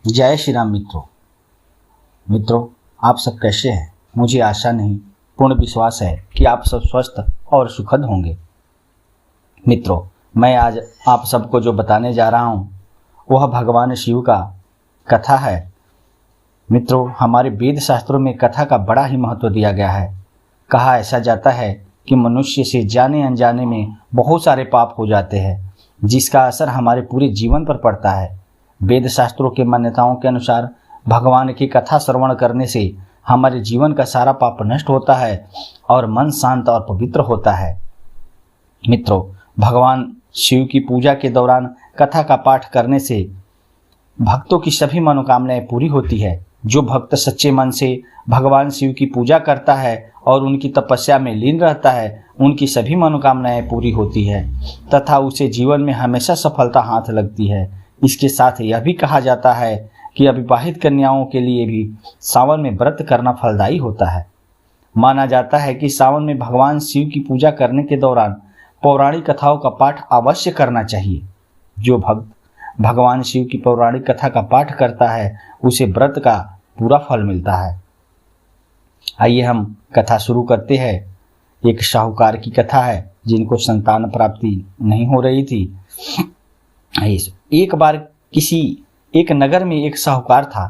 जय श्री राम मित्रों, आप सब कैसे हैं? मुझे आशा नहीं पूर्ण विश्वास है कि आप सब स्वस्थ और सुखद होंगे। मित्रों, मैं आज आप सबको जो बताने जा रहा हूँ वह भगवान शिव का कथा है। मित्रों, हमारे वेद शास्त्रों में कथा का बड़ा ही महत्व दिया गया है। कहा ऐसा जाता है कि मनुष्य से जाने अनजाने में बहुत सारे पाप हो जाते हैं, जिसका असर हमारे पूरे जीवन पर पड़ता है। वेद शास्त्रों के मान्यताओं के अनुसार भगवान की कथा श्रवण करने से हमारे जीवन का सारा पाप नष्ट होता है और मन शांत और पवित्र होता है। मित्रों, भगवान शिव की पूजा के दौरान कथा का पाठ करने से भक्तों की सभी मनोकामनाएं पूरी होती है। जो भक्त सच्चे मन से भगवान शिव की पूजा करता है और उनकी तपस्या में लीन रहता है, उनकी सभी मनोकामनाएं पूरी होती है तथा उसे जीवन में हमेशा सफलता हाथ लगती है। इसके साथ यह भी कहा जाता है कि अविवाहित कन्याओं के लिए भी सावन में व्रत करना फलदायी होता है। माना जाता है कि सावन में भगवान शिव की पूजा करने के दौरान पौराणिक कथाओं का पाठ अवश्य करना चाहिए। जो भक्त भगवान शिव की पौराणिक कथा का पाठ करता है उसे व्रत का पूरा फल मिलता है। आइए हम कथा शुरू करते हैं। एक साहूकार की कथा है जिनको संतान प्राप्ति नहीं हो रही थी। एक बार किसी एक नगर में एक साहूकार था।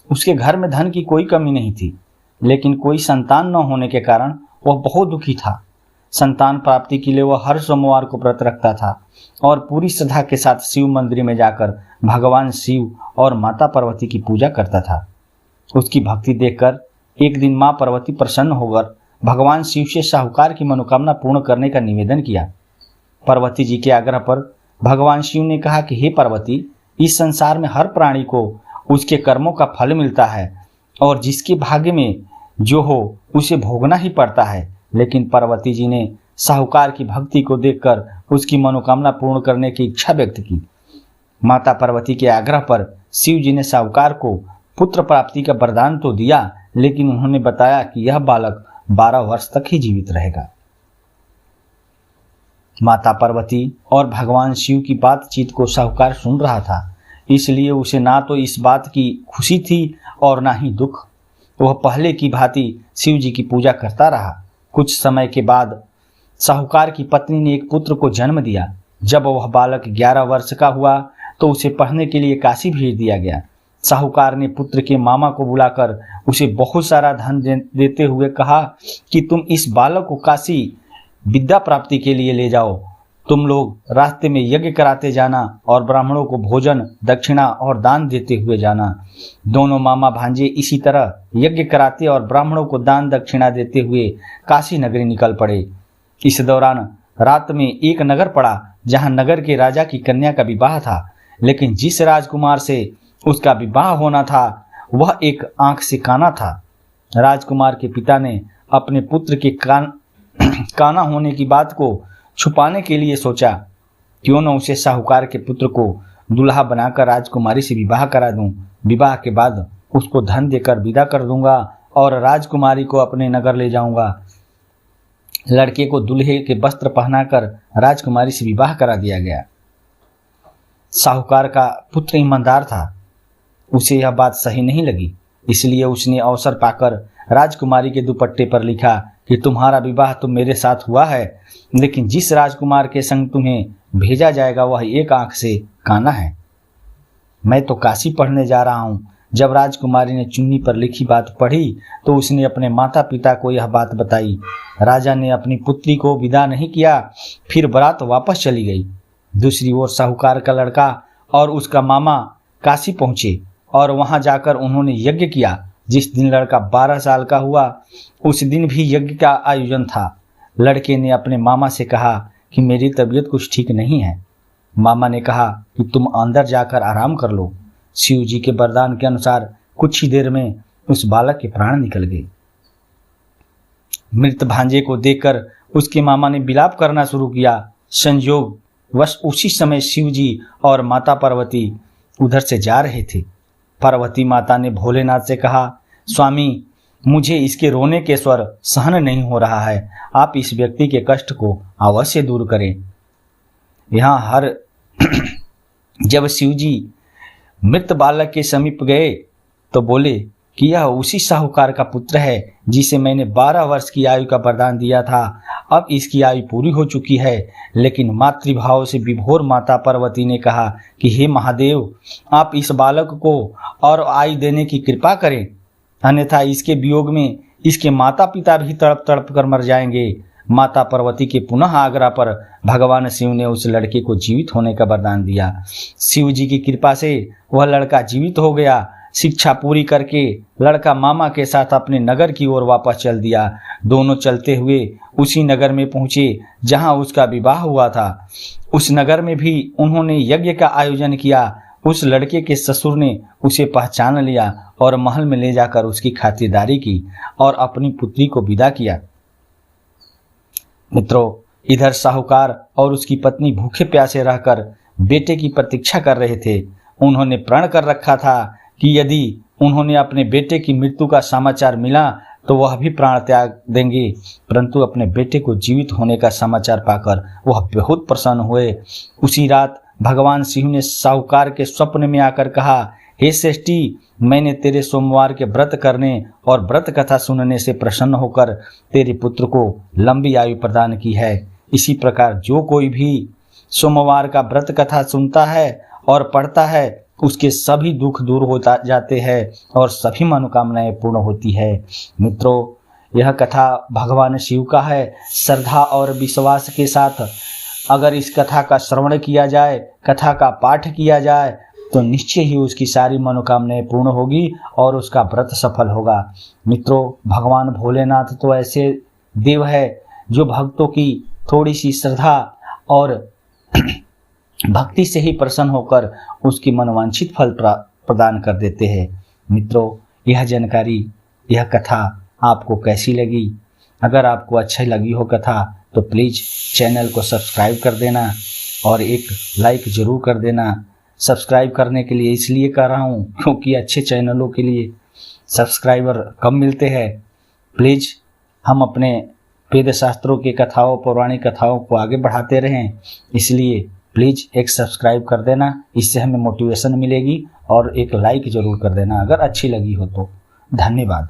उसके घर में धन की कोई कमी नहीं थी, लेकिन कोई संतान न होने के कारण वह बहुत दुखी था। संतान प्राप्ति के लिए वह हर सोमवार को व्रत रखता था और पूरी श्रद्धा के साथ शिव मंदिर में जाकर भगवान शिव और माता पार्वती की पूजा करता था। उसकी भक्ति देखकर एक दिन माँ पार्वती प्रसन्न होकर भगवान शिव से साहूकार की मनोकामना पूर्ण करने का निवेदन किया। पार्वती जी के आग्रह पर भगवान शिव ने कहा कि हे पार्वती, इस संसार में हर प्राणी को उसके कर्मों का फल मिलता है और जिसके भाग्य में जो हो उसे भोगना ही पड़ता है। लेकिन पार्वती जी ने साहूकार की भक्ति को देखकर उसकी मनोकामना पूर्ण करने की इच्छा व्यक्त की। माता पार्वती के आग्रह पर शिव जी ने साहूकार को पुत्र प्राप्ति का वरदान तो दिया, लेकिन उन्होंने बताया कि यह बालक 12 वर्ष तक ही जीवित रहेगा। माता पार्वती और भगवान शिव की बातचीत को साहूकार सुन रहा था, इसलिए उसे ना तो इस बात की खुशी थी और ना ही दुख। वह पहले की भांति शिव जी की पूजा करता रहा। कुछ समय के बाद साहूकार की पत्नी ने एक पुत्र को जन्म दिया। जब वह बालक 11 वर्ष का हुआ तो उसे पढ़ने के लिए काशी भेज दिया गया। साहूकार ने पुत्र के मामा को बुलाकर उसे बहुत सारा धन देते हुए कहा कि तुम इस बालक को काशी विद्या प्राप्ति के लिए ले जाओ। तुम लोग रास्ते में यज्ञ कराते जाना और ब्राह्मणों को भोजन, दक्षिणा और दान देते हुए जाना। दोनों मामा भांजे इसी तरह यज्ञ कराते और ब्राह्मणों को दान दक्षिणा देते हुए काशी नगरी निकल पड़े। इस दौरान रात में एक नगर पड़ा जहां नगर के राजा की कन्या का विवाह था, लेकिन जिस राजकुमार से उसका विवाह होना था वह एक आंख से काना था। राजकुमार के पिता ने अपने पुत्र के काना होने की बात को छुपाने के लिए सोचा, क्यों न उसे साहूकार के पुत्र को दूल्हा बनाकर राजकुमारी से विवाह करा दूं। विवाह के बाद उसको धन देकर विदा कर दूंगा और राजकुमारी को अपने नगर ले जाऊंगा। लड़के को दूल्हे के वस्त्र पहनाकर राजकुमारी से विवाह करा दिया गया। साहूकार का पुत्र ईमानदार था, उसे यह बात सही नहीं लगी, इसलिए उसने अवसर पाकर राजकुमारी के दुपट्टे पर लिखा कि तुम्हारा विवाह तो मेरे साथ हुआ है, लेकिन जिस राजकुमार के संग तुम्हें भेजा जाएगा वह एक आंख से काना है। मैं तो काशी पढ़ने जा रहा हूँ। जब राजकुमारी ने चुन्नी पर लिखी बात पढ़ी तो उसने अपने माता पिता को यह बात बताई। राजा ने अपनी पुत्री को विदा नहीं किया, फिर बारात वापस चली गई। दूसरी ओर साहूकार का लड़का और उसका मामा काशी पहुंचे और वहां जाकर उन्होंने यज्ञ किया। जिस दिन लड़का 12 साल का हुआ उस दिन भी यज्ञ का आयोजन था। लड़के ने अपने मामा से कहा कि मेरी तबीयत कुछ ठीक नहीं है। मामा ने कहा कि तुम अंदर जाकर आराम कर लो। शिव जी के वरदान के अनुसार कुछ ही देर में उस बालक के प्राण निकल गए। मृत भांजे को देखकर उसके मामा ने विलाप करना शुरू किया। संयोग वश उसी समय शिव जी और माता पार्वती उधर से जा रहे थे। पार्वती माता ने भोलेनाथ से कहा, स्वामी, मुझे इसके रोने के स्वर सहन नहीं हो रहा है। आप इस व्यक्ति के कष्ट को अवश्य दूर करें। यहाँ जब शिव जी मृत बालक के समीप गए तो बोले कि यह उसी साहूकार का पुत्र है जिसे मैंने 12 वर्ष की आयु का वरदान दिया था। अब इसकी आयु पूरी हो चुकी है। लेकिन मातृभाव से विभोर माता पार्वती ने कहा कि हे महादेव, आप इस बालक को और आयु देने की कृपा करें, अन्यथा इसके वियोग में इसके माता पिता भी तड़प तड़प कर मर जाएंगे। माता पार्वती के पुनः आग्रह पर भगवान शिव ने उस लड़के को जीवित होने का वरदान दिया। शिव जी की कृपा से वह लड़का जीवित हो गया। शिक्षा पूरी करके लड़का मामा के साथ अपने नगर की ओर वापस चल दिया। दोनों चलते हुए उसी नगर में पहुंचे जहां उसका विवाह हुआ था। उस नगर में भी उन्होंने यज्ञ का आयोजन किया। उस लड़के के ससुर ने उसे पहचान लिया और महल में ले जाकर उसकी खातिरदारी की और अपनी पुत्री को विदा किया। मित्रों, इधर साहूकार और उसकी पत्नी भूखे प्यासे रहकर बेटे की प्रतीक्षा कर रहे थे। उन्होंने प्रण कर रखा था कि यदि उन्होंने अपने बेटे की मृत्यु का समाचार मिला तो वह भी प्राण त्याग देंगे, परंतु अपने बेटे को जीवित होने का समाचार पाकर वह बहुत प्रसन्न हुए। उसी रात भगवान शिव ने साहूकार के स्वप्न में आकर कहा, हे श्रेष्ठी, मैंने तेरे सोमवार के व्रत करने और व्रत कथा सुनने से प्रसन्न होकर तेरे पुत्र को लंबी आयु प्रदान की है। इसी प्रकार जो कोई भी सोमवार का व्रत कथा सुनता है और पढ़ता है, उसके सभी दुख दूर हो जाते हैं और सभी मनोकामनाएं पूर्ण होती है। मित्रों, यह कथा भगवान शिव का है। श्रद्धा और विश्वास के साथ अगर इस कथा का श्रवण किया जाए, कथा का पाठ किया जाए, तो निश्चय ही उसकी सारी मनोकामनाएं पूर्ण होगी और उसका व्रत सफल होगा। मित्रों, भगवान भोलेनाथ तो ऐसे देव है जो भक्तों की थोड़ी सी श्रद्धा और भक्ति से ही प्रसन्न होकर उसकी मनोवांछित फल प्रदान कर देते हैं। मित्रों, यह जानकारी, यह कथा आपको कैसी लगी? अगर आपको अच्छी लगी हो कथा तो प्लीज़ चैनल को सब्सक्राइब कर देना और एक लाइक ज़रूर कर देना। सब्सक्राइब करने के लिए इसलिए कर रहा हूँ क्योंकि अच्छे चैनलों के लिए सब्सक्राइबर कम मिलते हैं। प्लीज़ हम अपने वेद शास्त्रों की कथाओं, पौराणिक कथाओं को आगे बढ़ाते रहें, इसलिए प्लीज़ एक सब्सक्राइब कर देना। इससे हमें मोटिवेशन मिलेगी और एक लाइक ज़रूर कर देना अगर अच्छी लगी हो तो। धन्यवाद।